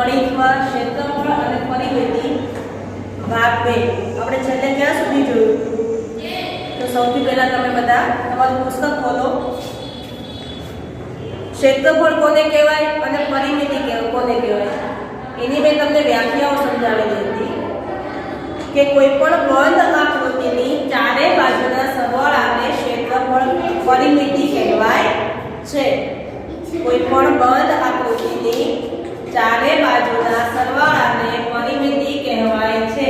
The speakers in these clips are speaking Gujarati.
ગણિતમાં ક્ષેત્રફળ અને પરિમિતિ ભાગ 2 આપણે છેલ્લે ક્યાં સુધી જોયું? તો સૌથી પહેલા તમે બધા તમારું પુસ્તક ખોલો. ક્ષેત્રફળ કોને કહેવાય અને પરિમિતિ કોને કહેવાય એની મેં તમને વ્યાખ્યાઓ સમજાવેલી હતી કે કોઈ પણ બંધ આકૃતિની ચારે બાજુના સરવાળાને ક્ષેત્રફળ પરિમિતિ કહેવાય છે. કોઈ પણ બંધ આકૃતિની ચારે બાજુના સરવાળાને પરિમિતિ કહેવાય છે.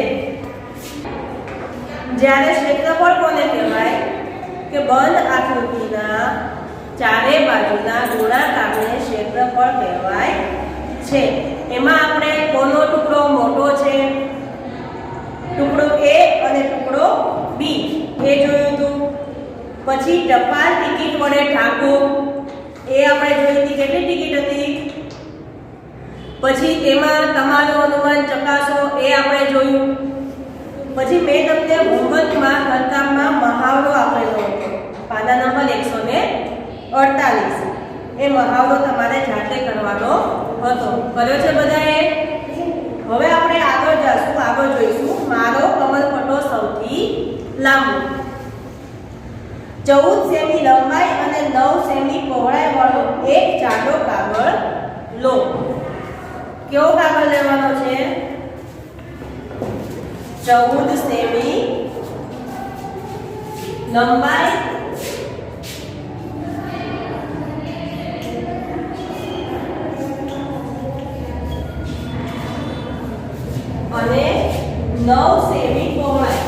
જ્યારે ક્ષેત્રફળ કોને કહેવાય કે બંધ આકૃતિના ચારે બાજુના ગુણાકારને ક્ષેત્રફળ કહેવાય છે. એમાં આપણે કોનો ટુકડો મોટો છે, ટુકડો A અને ટુકડો B એ જોયું હતું. પછી ટપાલ ટિકિટ વડે ઠાકો એ આપણે જોઈ હતી. કેટલી ટિકિટ હતી? પછી તેમાં તમારું અનુમાન ચકાસો એ આપણે જોયું. પછી મેં તમને હોમવર્કમાં ઘરકામમાં મહાવરો આપેલો હતો પાના નંબર 148. એ મહાવરો તમારે જાતે કરવાનો હતો. કર્યો છે બધાએ? હવે આપણે આગળ જઈશું. આગળ જોઈશું મારો કમરપટ્ટો સૌથી લાંબો. 14 સેમી લંબાઈ અને 9 સેમી પહોળાઈ વાળો એક જાડો કાગળ લો. કેવો કાગળ લેવાનો છે? 14 સેમી લંબાઈ અને 9 સેમી પહોળાઈ.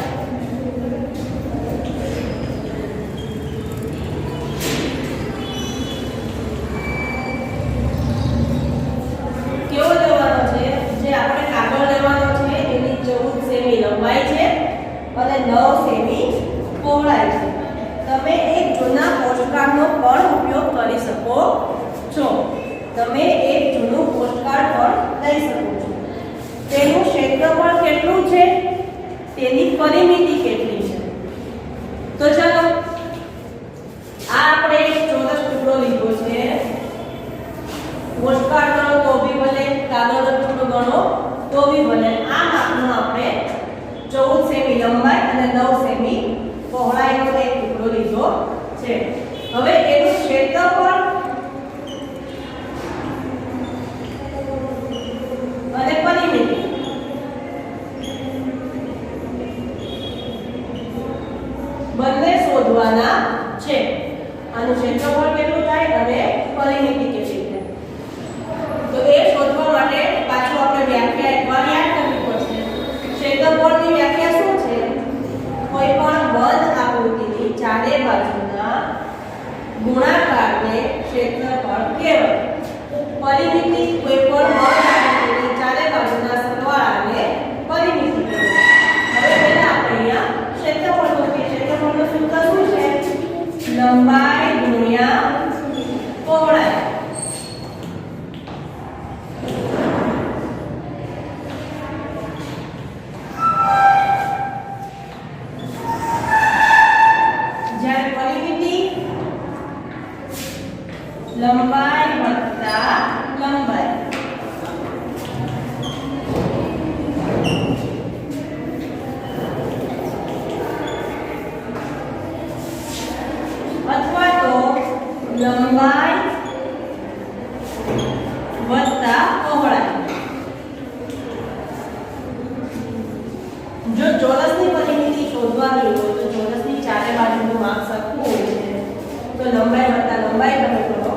કેવો લેવાનો છે? જે આપણે કાગળ લેવાનો છે એની 14 સેમી લંબાઈ છે અને 9 સેમી પહોળાઈ છે. તમે એક જૂના પોસ્ટકાર્ડનો પણ ઉપયોગ કરી શકો છો. તમે એક જૂનું પોસ્ટકાર્ડ પણ લઈ શકો છો. તેનું ક્ષેત્રફળ કેટલું છે, તેની પરિમિતિ કેટલી છે? તો ચાલો આ આપણે એક ચોરસ ટુકડો લીધો છે. પોસ્ટકાર્ડ ગણો તો બી ભલે, કાગળનો ટુકડો ગણો તો બી ભલે. આ માપનો આપણે 14 સેમી લંબાઈ અને 9 સેમી પહોળાઈનો એક ટુકડો લીધો છે. હવે એનું ક્ષેત્રફળ અને પરિમિતિ બંને શોધવાના છે. આનું ક્ષેત્રફળ કેટલું થાય અને પરિમિતિ કેટલી થાય. તો એ શોધવા માટે પાછું આપણે વ્યાખ્યા એકવાર યાદ કરવી પડશે. ક્ષેત્રફળની વ્યાખ્યા શું છે? કોઈ પણ બંધ આકૃતિની ચારે બાજુના ગુણાકારને ક્ષેત્રફળ કહેવાય. પરિમિતિ કોઈ પણ બંધ આકૃતિની ચારે બાજુના સરવાળાને પરિમિતિ કહેવાય. હવે પહેલા આપણે અહીંયા ક્ષેત્રફળ મૂકીએ. ક્ષેત્રફળનું સૂત્ર શું છે? લંબાઈ ગુણ્યા પહોળાઈ. જ્યારે પરિમિતિ લંબાઈ વત્તા લંબાઈ. અથવા તો લંબાઈ વત્તા પહોળાઈ. જો ચોરસની પરિમિતિ શોધવાની હોય તો ચોરસની ચારે બાજુનું માપ સરખું હોય છે તો લંબાઈ વત્તા લંબાઈ તમે કરો.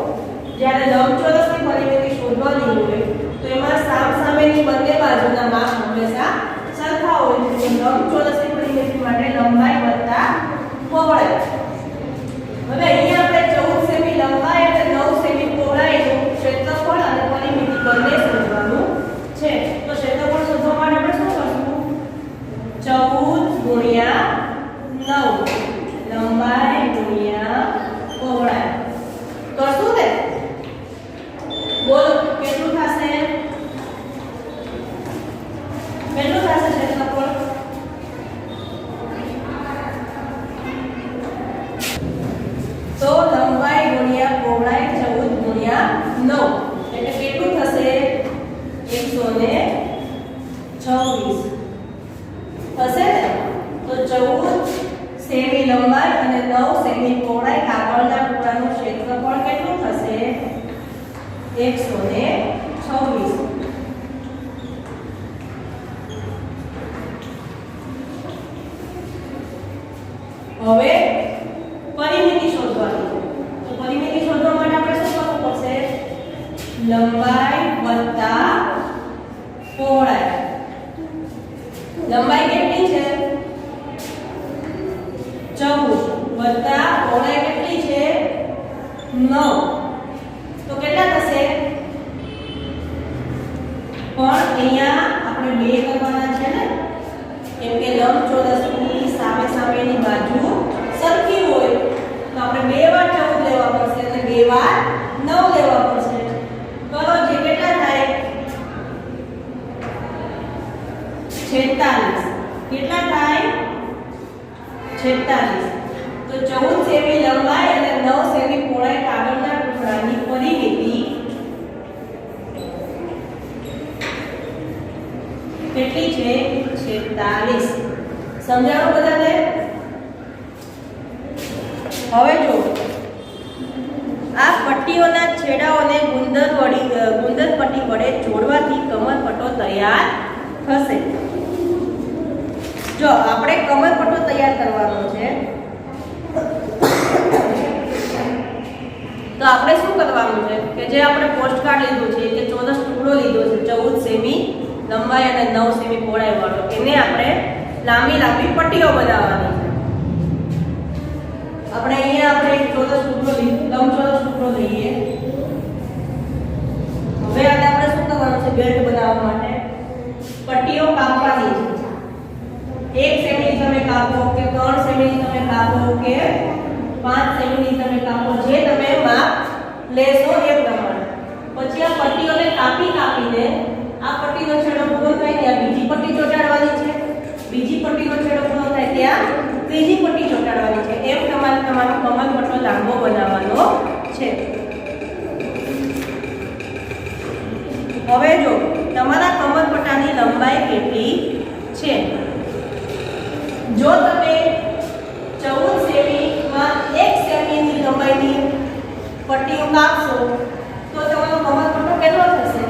જ્યારે લંબચોરસની પરિમિતિ શોધવાની હોય તો એમાં સામસામેની બંને બાજુના માપ હંમેશા સરખા હોય છે. લંબચોરસની પરિમિતિ માટે લંબાઈ વત્તા પહોળાઈ. હવે અહીંયા આપણે 14 સેમી લંબાઈ અને 9 સેમી પહોળાઈનું ક્ષેત્રફળ અને પરિમિતિ બંને શોધવાનું છે. તો ક્ષેત્રફળ શોધવા માટે આપણે શું કરશું? 14 ગુણ્યા 9 લંબાઈ ગુણ્યા પહોળાઈ કરશું ને? બોલો કેટલું થશે? કેટલું થશે ક્ષેત્રફળ? તો લંબાઈ ગુણ્યા પહોળાઈ 14 ગુણ્યા 9 એટલે કેટલું થશે? 120 126. હવે પરિમિતિ શોધવાની છે. તો પરિમિતિ શોધવા માટે આપણે શું કરવું પડશે? લંબાઈ વત્તા પહોળાઈ. લંબાઈ કેટલી છે? 14 વત્તા પહોળાઈ કેટલી છે? 9. તો કેટલા થશે? પણ અહીંયા આપણે બે કરવાના છે ને, કેમ કે લંબચોરસની સામે સામેની બાજુ સરખી હોય તો આપણે બે વાર 14 લેવા પડશે અને બે વાર 9 લેવા પડશે. કરો જે કેટલા થાય? 46. કેટલા થાય? 46. તો 14 સેમી લંબાઈ અને 9 સેમી પહોળાઈ કાગળના ટુકડાની પરિમિતિ કેટલી છે? 46. સમજાણું બધાને? હવે જો આ પટ્ટીઓના છેડાઓને ગુંદર પટ્ટી વડે જોડવાથી કમરપટ્ટો તૈયાર થશે. જો આપણે કમરપટ્ટો તૈયાર કરવાનો છે તો આપણે શું કરવાનું છે કે જે આપણે પોસ્ટકાર્ડ લીધું છે કે ચોરસ ટુકડો લીધો છે 14 સેમી લંબાઈ અને 9 સેમી પહોળાઈ વાળો, એને આપણે લાંબી લાંબી પટ્ટીઓ બનાવવાની છે. આપણે અહીંયા આપણે એક ચોરસ ટુકડો લંબચોરસ ટુકડો લઈએ. હવે આપણે શું કરવાનું છે? બેલ્ટ બનાવવા માટે પટ્ટીઓ કાપવાની છે. 1 સેમી તમે કાપો કે 3 સેમી તમે કાપો કે 5 સેમી તમે કાપો, જે તમે માપ લેશો એ પ્રમાણે. પછી આ પટ્ટીઓને કાપીને આ પટ્ટીનો છેડો પૂરો થાય ત્યાં બીજી પટ્ટી ચોંટાડવાની છે, બીજી પટ્ટીનો છેડો પૂરો થાય ત્યાં ત્રીજી પટ્ટી ચોંટાડવાની છે. એમ તમારે તમારો કમરપટ્ટો લાંબો બનાવવાનો છે. હવે જો તમારા કમરપટ્ટાની લંબાઈ કેટલી છે? જો તમે 14 સેમીમાં 1 સેમીની લંબાઈની પટ્ટીઓ કાપશો તો તમારો કમરપટ્ટો કેટલો થશે?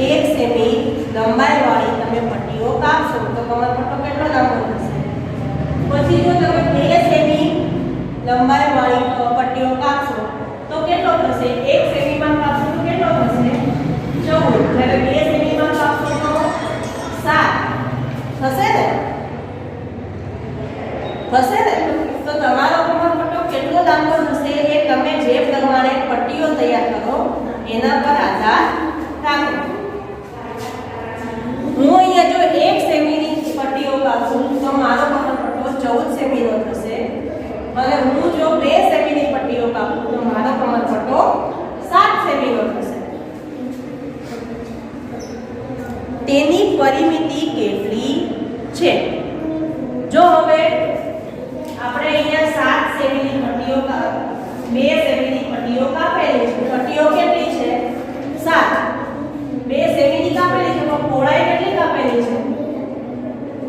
1 સેમી લંબાઈ વાળી તમે પટ્ટીઓ કાપશો તો કમરપટ્ટો કેટલો લાંબો થશે? પછી જો તમે 2 સેમી લંબાઈ વાળી પટ્ટીઓ કાપશો તો કેટલો થશે? 1 સેમીમાં કાપશો તો કેટલો થશે? 14. જ્યારે 2 સેમીમાં કાપશો તો 7 થશે ને? થશે ને? તો તમારો કમરપટ્ટો કેટલો લાંબો થશે એ તમે જે પ્રમાણે પટ્ટીઓ તૈયાર કરો એના પર આધાર રાખે. હું અહીંયા જો 1 સેમીની પટ્ટીઓ કાપું તો મારો કમરપટ્ટો 14 સેમીનો થશે, અને હું જો 2 સેમીની પટ્ટીઓ કાપું તો મારો કમરપટ્ટો 7 સેમીનો થશે. તેની પરિમિતિ કેટલી છે? જો હવે આપણે અહીંયા 7 સેમીની પટ્ટીઓ 2 સેમીની પટ્ટીઓ કાપેલી છે. પટ્ટીઓ કેટલી છે? 7. 2 સેમીની કાપેલી છે તો પહોળાઈ કેટલી કાપેલી છે?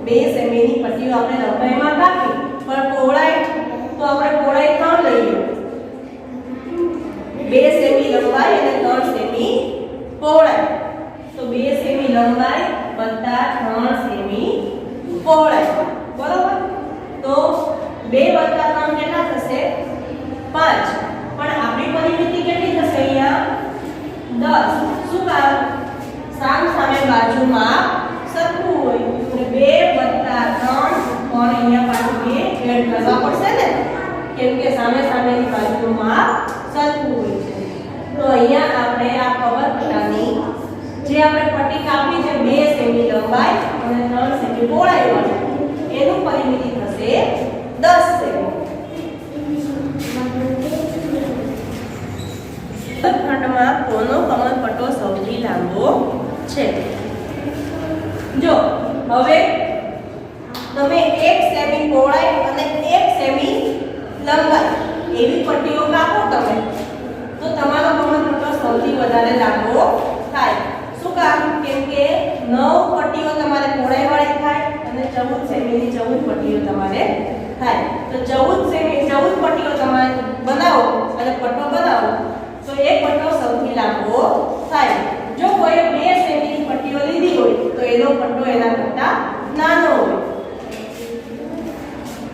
2 સેમીની પટ્ટીઓ આપણે લંબાઈમાં કાપી, પણ પહોળાઈ તો આપણે પહોળાઈ 3 લઈએ. 2 સેમી લંબાઈ અને 3 સેમી પહોળાઈ. તો 2 સેમી લંબાઈ વત્તા 3 સેમી પહોળાઈ. બરોબર? તો 2 વત્તા 3 કેટલા થશે? 5. પણ આપણી પરિમિતિ કેટલી થશે અહીંયા? 10. શું કામ? સામે બાજુમાં સરખું હોય એટલે 2 વત્તા 3 પણ અહીંયા પાછું 2 એડ કરવા પડશે ને, કેમ કે સામેની બાજુમાં સરખું હોય છે. તો અહીંયા આપણે આ કમરપટ્ટાની જે આપણે પટ્ટી કાપી છે 2 સેમી લંબાઈ અને 3 સેમી પહોળાઈ વાળી, એનું પરિમિતિ થશે 10 સેમી. ખંડમાં કોનો કમરપટ્ટો સૌથી લાંબો છે? જો હવે તમે 1 સેમી પહોળાઈ અને 1 સેમી લંબાઈ એવી પટ્ટીઓ કાપો તમે તો તમારો કમરપટ્ટો સૌથી વધારે લાંબો થાય. શું કામ? કેમ કે 9 પટ્ટીઓ તમારે પહોળાઈ વાળી થાય અને 14 સેમીની 14 પટ્ટીઓ તમારે થાય. તો 14 પટ્ટીઓ તમારે બનાવો અને પટ્ટો બનાવો તો એ પટ્ટો સૌથી લાંબો થાય. જો કોઈ 2 સેમીની પટ્ટીઓ લીધી હોય તો એનો પટ્ટો એના કરતા નાનો હોય.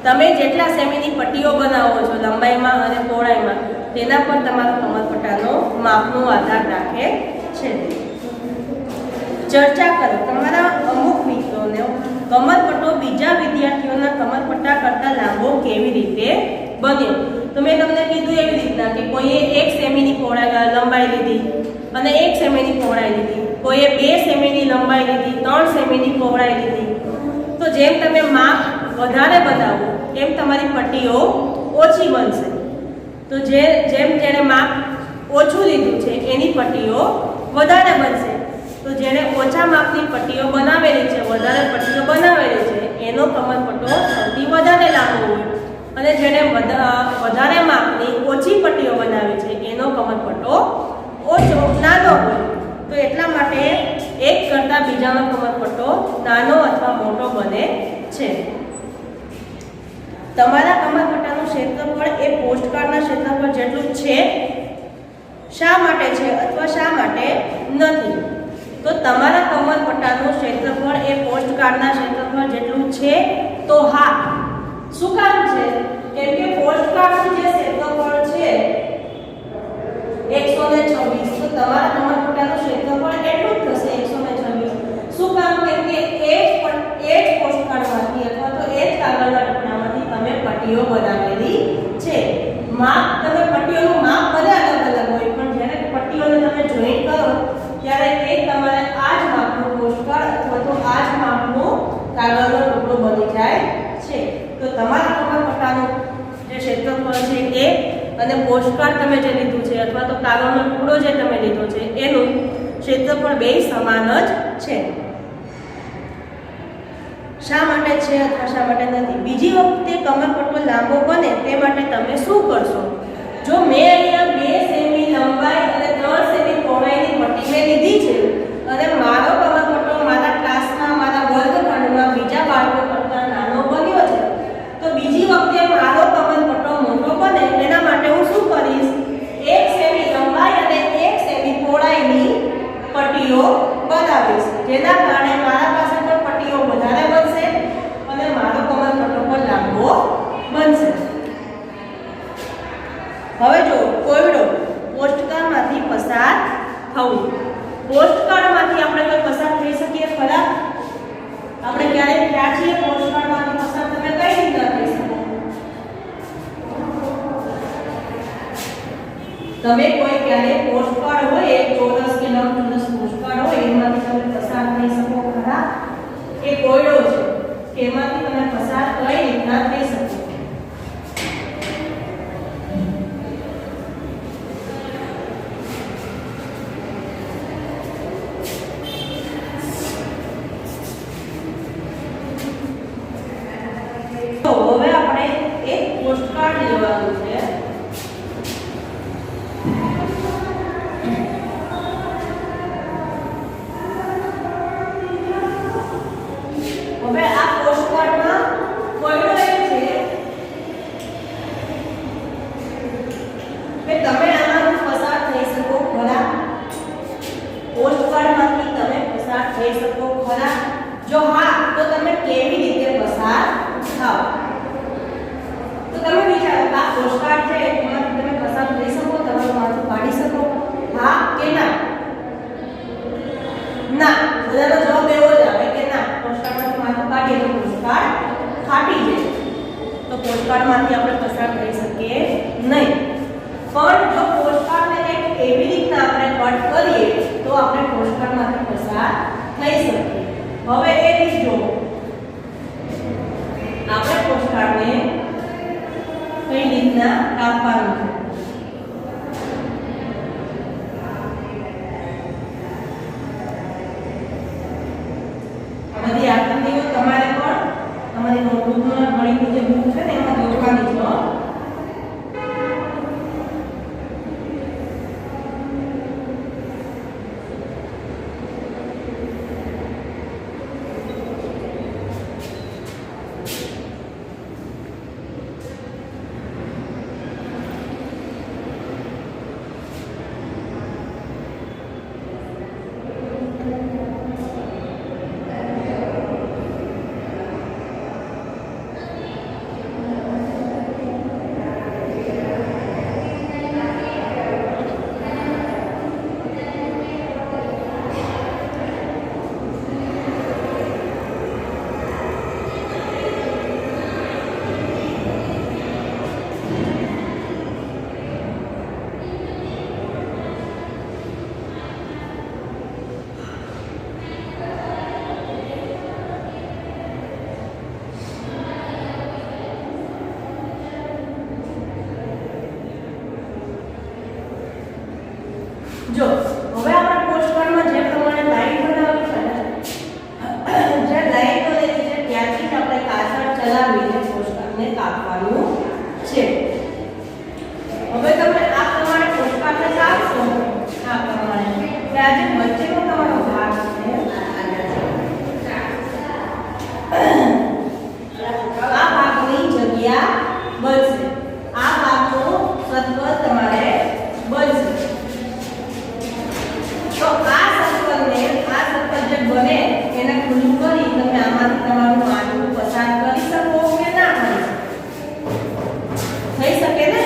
તમે જેટલા સેમીની પટ્ટીઓ બનાવો છો લંબાઈમાં અને પહોળાઈમાં તેના પર તમારો કમરપટ્ટાનો માપનો આધાર રાખે છે. ચર્ચા કરો. તમારા અમુક મિત્રોને કમરપટ્ટો બીજા વિદ્યાર્થીઓના કમરપટ્ટા કરતાં લાંબો કેવી રીતે બન્યો? તો મેં તમને કીધું એવી રીતના કે કોઈએ 1 સેમીની લંબાઈ લીધી અને 1 સેમીની પહોળાઈ લીધી, કોઈએ 2 સેમીની લંબાઈ લીધી, 3 સેમીની પહોળાઈ લીધી. તો જેમ તમે માપ વધારે બનાવો એમ તમારી પટ્ટીઓ ઓછી બનશે. તો જેમ જેણે માપ ઓછું લીધું છે એની પટ્ટીઓ વધારે બનશે. તો જેણે ઓછા માપની પટ્ટીઓ બનાવેલી છે, વધારે પટ્ટીઓ બનાવેલી છે, એનો કમરપટ્ટો સૌથી વધારે લાંબો હોય અને જેણે વધારે માપની ઓછી પટ્ટીઓ બનાવી છે એનો કમરપટ્ટો ઓછો નાનો હોય. તો એટલા માટે એક કરતાં બીજાનો કમરપટ્ટો નાનો અથવા મોટો બને છે. તમારા કમરપટ્ટાનું ક્ષેત્રફળ એ પોસ્ટકાર્ડના ક્ષેત્રફળ જેટલું છે. શા માટે છે અથવા શા માટે નથી? તો તમારા કમરપટ્ટાનું ક્ષેત્રફળ એ પોસ્ટકાર્ડના ક્ષેત્રફળ જેટલું છે તો હા. શું કામ છે? કેમ કે પોસ્ટકાર્ડનું જે ક્ષેત્રફળ છે 126, તો તમારા કમરપટ્ટાનું ક્ષેત્રફળ એટલું જ થશે 126. શું કામ? કેમ કે એ જ પોસ્ટકાર્ડમાંથી અથવા તો એ જ કાગળના ટુકડામાંથી તમે પટ્ટીઓ બનાવેલી છે. માપ તમે પટ્ટીઓનું માપ બધા અલગ અલગ હોય પણ જ્યારે પટ્ટીઓને તમે જોઈન્ટ કરો ત્યારે એ તમારે આ જ માપનું પોસ્ટકાર્ડ અથવા તો આ જ માપનો કાગળનો ટુકડો બની જાય છે. તો તમારા કમરપટ્ટાનું જે ક્ષેત્રફળ છે એ અને પોસ્ટકાર્ડ તમે જે લીધું છે અથવા તો કાગળનો ટુકડો જે તમે લીધો છે એનું ક્ષેત્રફળ બે સમાન જ છે. શા માટે છે અથવા શા માટે નથી? બીજી વખતે કમરપટ્ટો લાંબો બને તે માટે તમે શું કરશો? જો મેં અહીંયા 2 સેમી લંબાઈ અને 3 સેમી પહોળાઈની પટ્ટી મેં લીધી છે અને મારો કમરપટ્ટો મારા ક્લાસમાં મારા વર્ગખંડમાં બીજા બાળકો કરતાં નાનો બન્યો છે, તો બીજી વખતે મારો કમરપટ્ટો મોટો બને એના માટે હું શું કરીશ? 1 સેમી લંબાઈ અને 1 સેમી પહોળાઈની પટ્ટીઓ બનાવીશ, જેના કારણે મારા પાસે પણ પટ્ટીઓ વધારે બનશે અને મારો કમરપટ્ટો પણ લાંબો બનશે. હવે જો કોયડો પોસ્ટકાર્ડમાંથી પસાર થવું. પોસ્ટકાર્ડમાંથી આપણે કોઈ પસાર થઈ શકીએ ખરા? આપણે ક્યારેક થયા છીએ પોસ્ટકાર્ડમાંથી પસાર? તમે કઈ રીતના થઈ શકો? તમે કોઈ ક્યારે પોસ્ટકાર્ડ હોય એક ચોરસ કે લંબચોરસ પોસ્ટકાર્ડ હોય એમાંથી તમે પસાર થઈ શકો ખરા? એ કોયડો છે એમાંથી તમે પસાર કઈ રીતના થઈ શકો? તો હવે આપણે એક પોસ્ટકાર્ડ લેવાનું છે. હવે આ પોસ્ટકાર્ડમાં કોયડો એ છે કે તમે આમાંથી પસાર થઈ શકો ખરા? પોસ્ટકાર્ડમાંથી તમે પસાર થઈ શકો ખરા? જો હા તો તમે કેવી રીતે પસાર થાવ? તો તમે વિચારો આ પોસ્ટકાર્ડ છે એમાંથી તમે પસાર થઈ શકો? તમારું માથું કાઢી શકો? હા કે ના? ના. બધાનો જવાબ એવો જ આવે કે ના. પોસ્ટકાર્ડમાંથી માથું કાઢીએ તો પોસ્ટકાર્ડ ફાટી જાય. તો પોસ્ટકાર્ડમાંથી આપણે પસાર થઈ શકીએ નહીં. પણ જો પોસ્ટકાર્ડને એક એવી રીતના આપણે કટ કરીએ તો આપણે પોસ્ટકાર્ડમાંથી પસાર થઈ શકીએ. હવે એ રીત જો આપણે પોસ્ટકાર્ડને કઈ રીતના કાપવાનું છે. બધી આકૃતિઓ તમારે પણ તમારી નોટબુકમાં ગણિતની જે બુક છે ને એમાં દોરવાની છે. જો હવે આપણે પોસ્ટકાર્ડમાં જે પ્રમાણે લાઈન બનાવી છે ને, જે લાઈન બનેલી છે ત્યાંથી જ આપણે કાતર ચલાવીને પોસ્ટકાર્ડને કાપવાનું છે. હવે તમે આ પ્રમાણે પોસ્ટકાર્ડને કાપશો આ પ્રમાણે કે આ જે વચ્ચેનો તમારો ભાગ છે આ ભાગની જગ્યા બનશે. આ ભાગનો સર્કલ તમારે બનશે. તો આ સર્કલ જે બને એને ખુલ્લું કરી તમે આમાંથી તમારું માથું પસાર કરી શકો કે ના કરી શકો? થઈ શકે ને?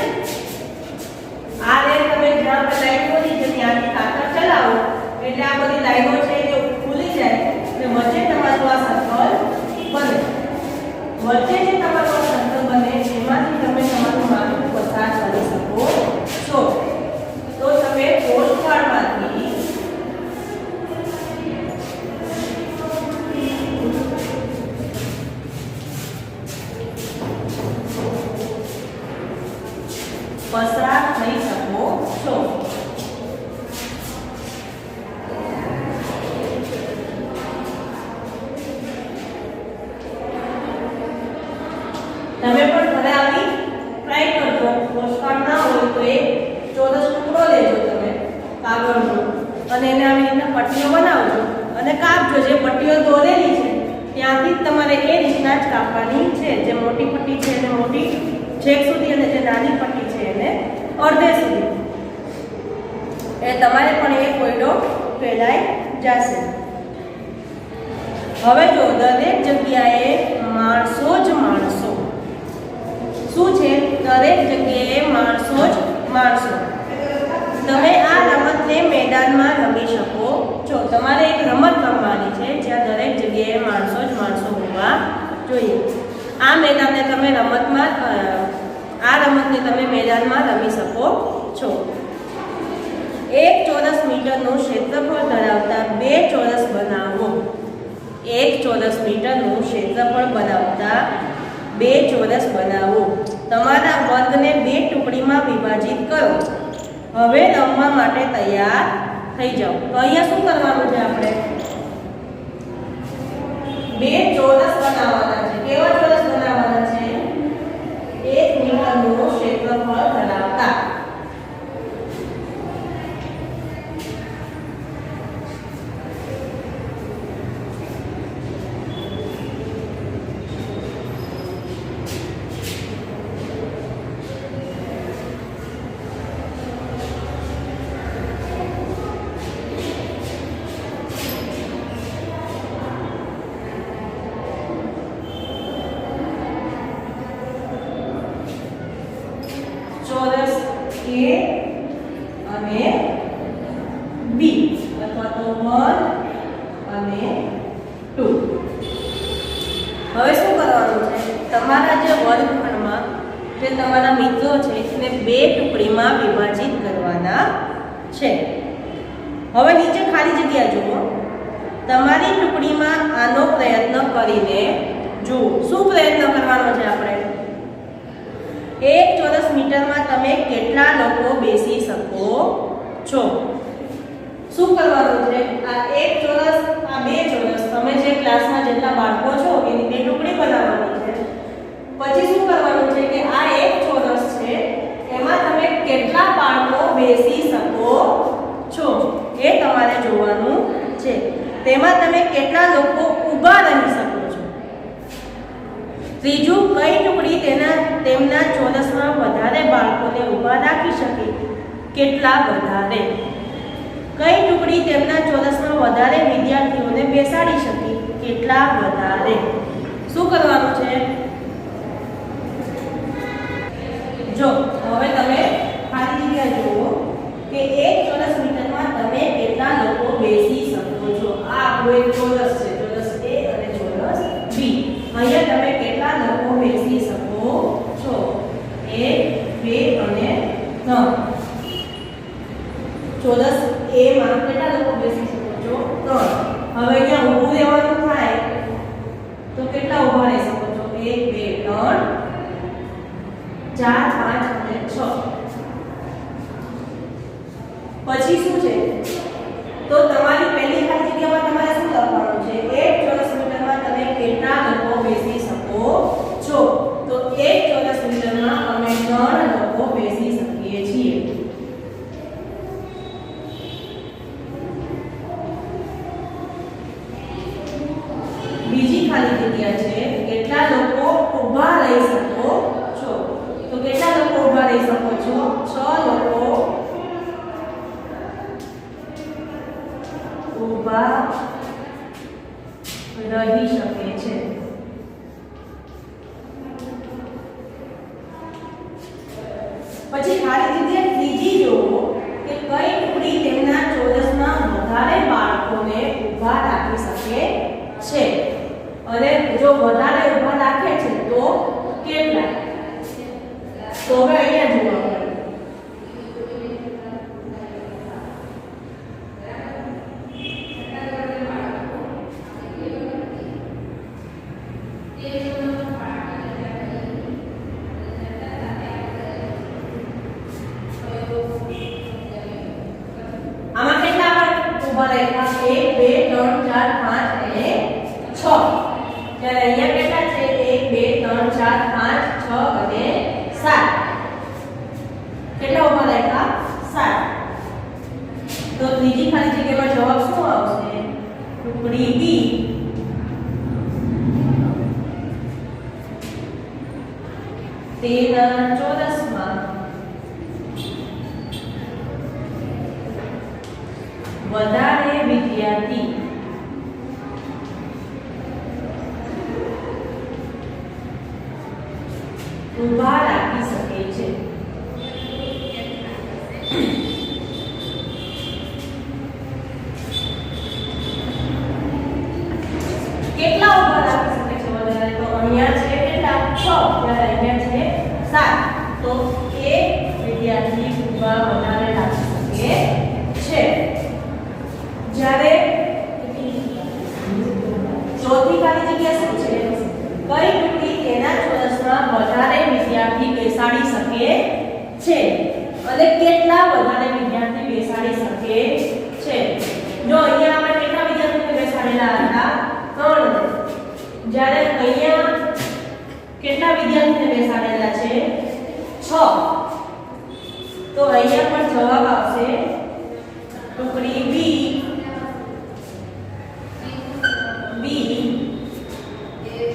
આ રે તમે જ્યાં લાઈન બોલી છે ત્યાંથી કાતર ચલાવો એટલે આ બધી લાઈનો છે એ ખુલી જાય એટલે વચ્ચે તમારું આ સર્કલ બને. વચ્ચે જે તમારું સર્કલ બને એમાંથી તમે તમારું માથું પસાર કરી શકો છો. તો તમે પોસ્ટકાર્ડમાંથી પસાર થઈ શકો છો. તમે પણ ઘરે આવી ટ્રાય કરજો. પોસ્ટકાર્ડ ના હોય તો એક ચોરસ ટુકડો લેજો તમે કાગળનો અને એને આવી રીતના પટ્ટીઓ બનાવજો અને કાપજો. જે પટ્ટીઓ દોરેલી છે ત્યાંથી જ તમારે એ રીતના જ કાપવાની છે. જે મોટી પટ્ટી છે એને મોટી છેક સુધી અને જે નાની પટ્ટી છે એને અડધે સુધી. એ તમારે પણ એ કોયડો ફેલાઈ જશે. હવે જો દરેક જગ્યાએ માણસો જ માણસો. શું છે? દરેક જગ્યાએ માણસો જ માણસો. તમે આ રમતને મેદાનમાં રમી શકો છો. તમારે એક રમત રમવાની છે જ્યાં દરેક જગ્યાએ માણસો જ માણસો હોવા જોઈએ. આ મેદાનને તમે આ રમતને તમે મેદાનમાં રમી શકો છો. 1 ચોરસ મીટરનું ક્ષેત્રફળ ધરાવતા 2 ચોરસ બનાવો. 1 ચોરસ મીટરનું ક્ષેત્રફળ બનાવતા 2 ચોરસ બનાવો. તમારા વર્ગને 2 ટુકડીમાં વિભાજિત કરો. હવે રમવા માટે તૈયાર થઈ જાઓ. તો અહીંયા શું કરવાનું છે? આપણે 2 ચોરસ બનાવવાના છે. કેવા ચોરસ બનાવવાના છે? 1 મીટરનું ક્ષેત્રફળ ધરાવતા. ચોરસ A અને B અથવા તો 1 અને 2. હવે શું કરવાનું છે? તમારા જે વર્ગખંડમાં જે તમારા મિત્રો છે એને 2 ટુકડીમાં વિભાજિત કરવાના છે. હવે નીચે ખાલી જગ્યા જુઓ. તમારી ટુકડીમાં આનો પ્રયત્ન કરીને જુઓ. શું પ્રયત્ન કરવાનો છે આપણે? 1 ચોરસ મીટરમાં તમે કેટલા લોકો બેસી શકો છો? શું કરવાનું છે? આ 1 ચોરસ, આ 2 ચોરસ, તમે જે ક્લાસમાં જેટલા બાળકો છો એની 2 ટુકડી બનાવવાની છે. પછી શું કરવાનું છે કે આ 1 ચોરસ છે એમાં તમે કેટલા બાળકો બેસી શકો છો એ તમારે જોવાનું છે. તેમાં તમે કેટલા લોકો ઊભા રહી શકો છો. ત્રીજું, કઈ ટુકડી તેમના ચોરસમાં વધારે બાળકોને ઊભા રાખી શકે? કેટલા વધારે? કઈ ટુકડી તેમના ચોરસમાં વધારે વિદ્યાર્થીઓને બેસાડી શકે? કેટલા વધારે? શું કરવાનું છે? જો હવે તમે ખાલી જગ્યા જુઓ કે 1 ચોરસ મીટરમાં તમે કેટલા લોકો બેસી શકો છો. આ આપણો એક ચોરસ છે, ચોરસ A અને ચોરસ B. અહીંયા તમે કેટલા લોકો બેસી શકો છો? 1, 2 અને 3. ચોરસ A માં કેટલા લોકો બેસી શકો છો? 3. હવે અહીંયા ઊભું રહેવાનું થાય તો કેટલા ઊભા રહી શકો છો? 1, 2, 3, 4, 5 અને 6. પછી શું છે તો તમારી પહેલી ખાલી જગ્યામાં તમારે શું લખવાનું છે 1 ચોરસ મીટરમાં તમે કેટલા લોકો બેસી શકો છો તો 1 ચોરસ મીટરમાં અમે 3 લોકો બેસી શકીએ છીએ બીજી ખાલી જગ્યા છે કેટલા લોકો ઊભા રહી શકો છો તો કેટલા લોકો ઊભા રહી શકો છો 6 લોકો ઊભા રહી શકે છે પછી ખાલી જગ્યા ત્રીજી જુઓ કે કઈ ટુકડી તેમના ચોરસમાં વધારે બાળકોને ઊભા રાખી શકે છે અને જો વધારે ઊભા રાખે છે તો કેટલા તો હવે અહીંયા જુઓ આમાં કેટલા ઊભા રહ્યા 1 2 3 4 5 અને 6 ત્યારે અહીંયા કેટલા છે 1 2 3 4 5 6 અને 7 કેટલા ઊભા રહ્યા 7 તો ત્રીજી ખાલી જગ્યામાં જવાબ શું આવશે ટુકડી બી તેના ચોરસમાં વધારે વિદ્યાર્થી ઊભા રાખી શકે છે કેટલા ઊભા રાખી શકે છે વધારે તો અહીંયા છે કેટલા 6 ત્યારે અહીંયા છે 7 તો એક વિદ્યાર્થી ઊભા વધારે રાખી શકે છે જ્યારે ચોથી ખાલી જગ્યા શું છે કઈ ટુકડી તેના ચોરસમાં વધારે વિદ્યાર્થી બેસાડી શકે છે અને કેટલા વધારે વિદ્યાર્થી બેસાડી શકે છે જો અહીંયા આપણે કેટલા વિદ્યાર્થીને બેસાડેલા હતા 3 જ્યારે અહીંયા કેટલા વિદ્યાર્થીને બેસાડેલા છે 6 તો અહીંયા પણ જવાબ આવશે ટુકડી બી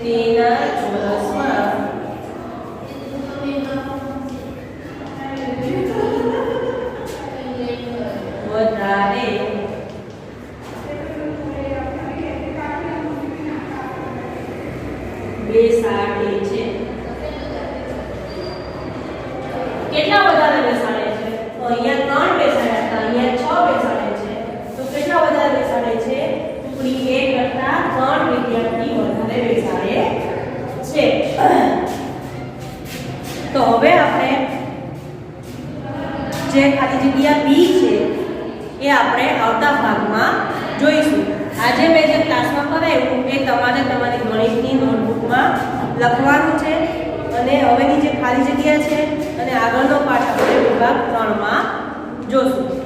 તેના ચોરસમાં વધારે બેસાડે છે કેટલા વધારે બેસાડે છે તો અહીંયા 3 બેસાડ્યા હતા અહીંયા 6 બેસાડે છે તો કેટલા વધારે બેસાડે છે ટુકડી 1 કરતા 3 વિદ્યાર્થી વધારે બેસાડે છે તો હવે આપણે જે ખાલી જગ્યા બી છે એ આપણે આવતા ભાગમાં જોઈશું આજે મેં જે ક્લાસમાં કરાવ્યું એ તમારે તમારી ગણિતની નોટબુકમાં લખવાનું છે અને હવેની જે ખાલી જગ્યા છે અને આગળનો પાઠ આપણે વિભાગ 3 માં જોશું